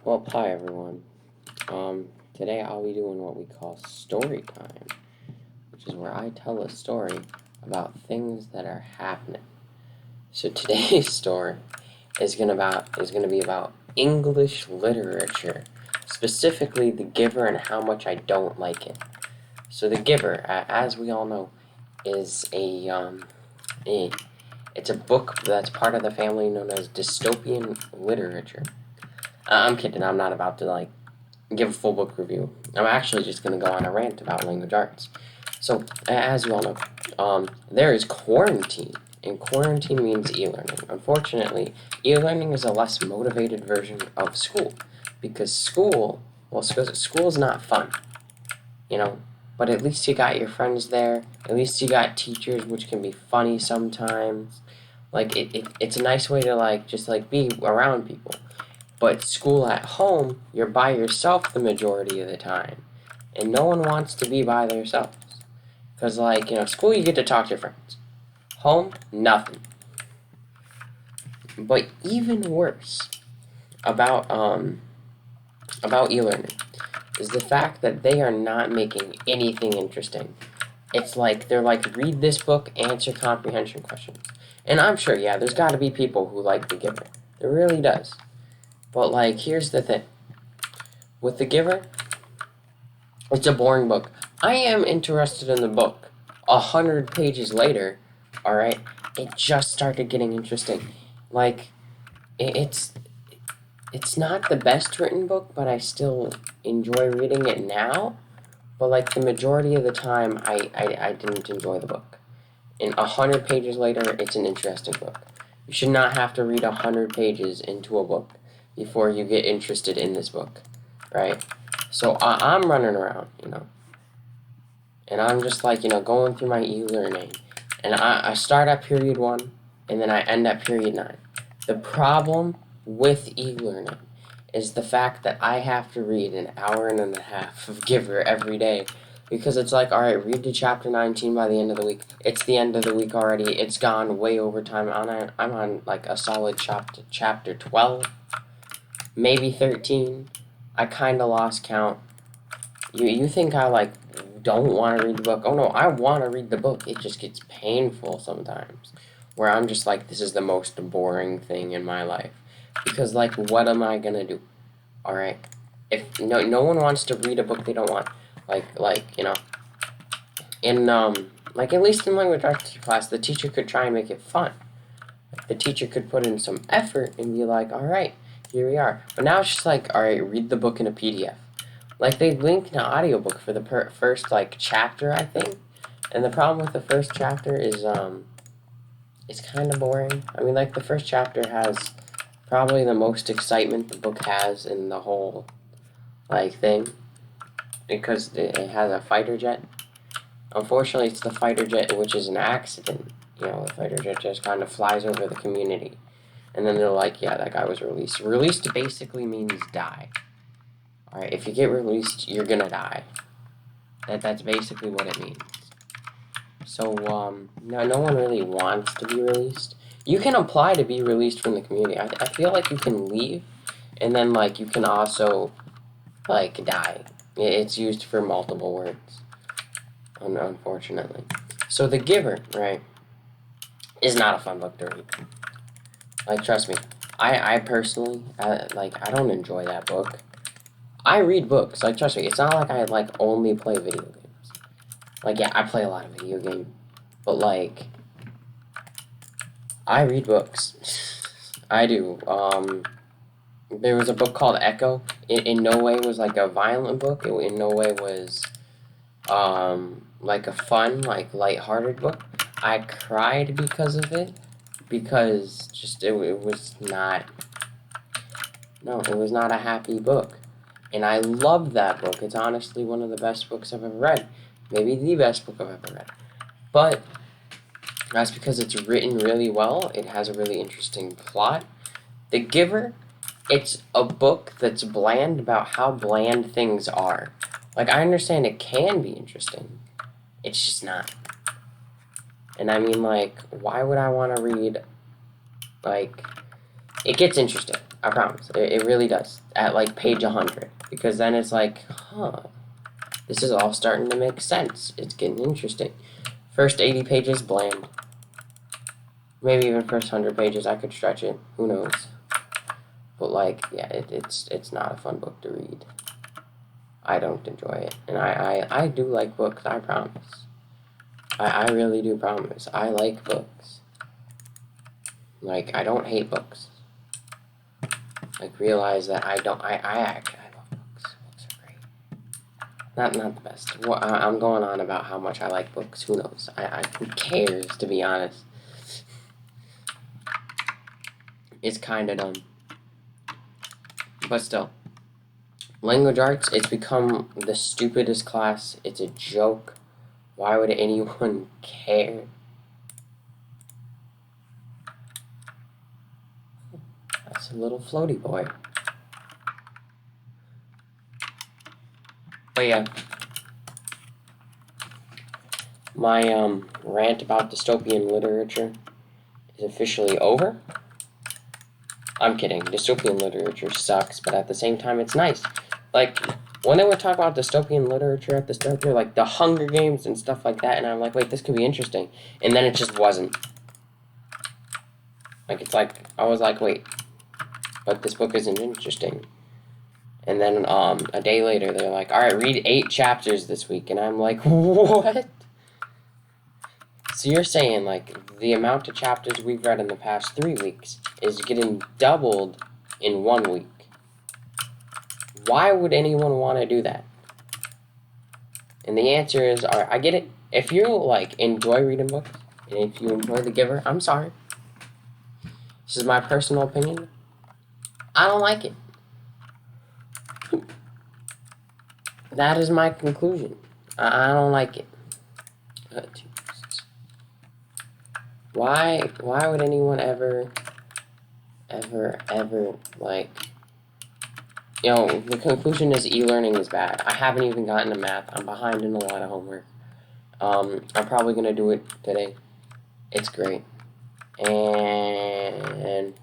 Well, hi everyone. Today I'll be doing what we call story time, which is where I tell a story about things that are happening. So today's story is gonna be about English literature, specifically The Giver and how much I don't like it. So The Giver, as we all know, is a it's a book that's part of the family known as dystopian literature. I'm kidding. I'm not about to give a full book review. I'm actually just going to go on a rant about language arts. So, as you all know, there is quarantine, and quarantine means e-learning. Unfortunately, e-learning is a less motivated version of school, because school is not fun, you know, but at least you got your friends there, at least you got teachers, which can be funny sometimes. It's a nice way to just be around people. But school at home, you're by yourself the majority of the time. And no one wants to be by themselves. Because, school, you get to talk to your friends. Home, nothing. But even worse about e-learning is the fact that they are not making anything interesting. It's like, they're like, read this book, answer comprehension questions. And I'm sure, yeah, there's got to be people who like The Giver. There really does. But, here's the thing. With The Giver, it's a boring book. I am interested in the book. 100 pages later, alright, it just started getting interesting. It's not the best written book, but I still enjoy reading it now. But, the majority of the time, I didn't enjoy the book. And 100 pages later, it's an interesting book. You should not have to read 100 pages into a book before you get interested in this book, right? So I'm running around, and I'm just going through my e-learning, and I start at period 1, and then I end at period 9. The problem with e-learning is the fact that I have to read an hour and a half of Giver every day, because it's like, alright, read to chapter 19 by the end of the week. It's the end of the week already. It's gone way over time. I'm on a solid chapter 12. Maybe 13. I kind of lost count. You think I don't want to read the book? Oh no, I want to read the book. It just gets painful sometimes, where I'm just like, this is the most boring thing in my life, because what am I gonna do? All right, if no one wants to read a book they don't want, in at least in language arts class, the teacher could try and make it fun. The teacher could put in some effort and be like, all right, here we are. But now it's just all right, read the book in a PDF. They linked an audiobook for the first, chapter, I think. And the problem with the first chapter is, it's kind of boring. I mean, the first chapter has probably the most excitement the book has in the whole, thing. Because it has a fighter jet. Unfortunately, it's the fighter jet, which is an accident. The fighter jet just kind of flies over the community. And then they're like, yeah, that guy was released. Released basically means die. Alright, if you get released, you're gonna die. That's basically what it means. So, no one really wants to be released. You can apply to be released from the community. I feel like you can leave, and then, you can also, die. It's used for multiple words, unfortunately. So, The Giver, right, is not a fun book to read. Trust me. I personally, I don't enjoy that book. I read books. Trust me, it's not like I, only play video games. Yeah, I play a lot of video games. But, I read books. I do. There was a book called Echo. It in no way was, a violent book. It in no way was, a fun, lighthearted book. I cried because of it. Because, it was not... No, it was not a happy book. And I love that book. It's honestly one of the best books I've ever read. Maybe the best book I've ever read. But that's because it's written really well. It has a really interesting plot. The Giver, it's a book that's bland about how bland things are. I understand it can be interesting. It's just not. And I mean, why would I want to read, it gets interesting. I promise. It really does. At like page 100. Because then it's like, huh, this is all starting to make sense. It's getting interesting. First 80 pages, bland. Maybe even first 100 pages, I could stretch it. Who knows? But like, yeah, it's not a fun book to read. I don't enjoy it. And I do like books, I promise. I really do promise. I like books. Like, I don't hate books. Like, realize that I love books. Books are great. Not the best. Well, I'm going on about how much I like books. Who knows? Who cares, to be honest? It's kind of dumb. But still. Language arts, it's become the stupidest class. It's a joke. Why would anyone care? That's a little floaty boy. But yeah. My rant about dystopian literature is officially over. I'm kidding. Dystopian literature sucks, but at the same time, it's nice. Like, when they would talk about dystopian literature at the start, they're like the Hunger Games and stuff like that, and I'm like, wait, this could be interesting. And then it just wasn't. Like, it's like, I was like, wait, but this book isn't interesting. And then a day later, they're like, all right, read 8 chapters this week. And I'm like, what? So you're saying, like, the amount of chapters we've read in the past 3 weeks is getting doubled in 1 week. Why would anyone want to do that? And the answer is, all right, I get it. If you, like, enjoy reading books, and if you enjoy The Giver, I'm sorry. This is my personal opinion. I don't like it. That is my conclusion. I don't like it. Why would anyone ever, like, you know, the conclusion is e-learning is bad. I haven't even gotten to math. I'm behind in a lot of homework. I'm probably going to do it today. It's great. And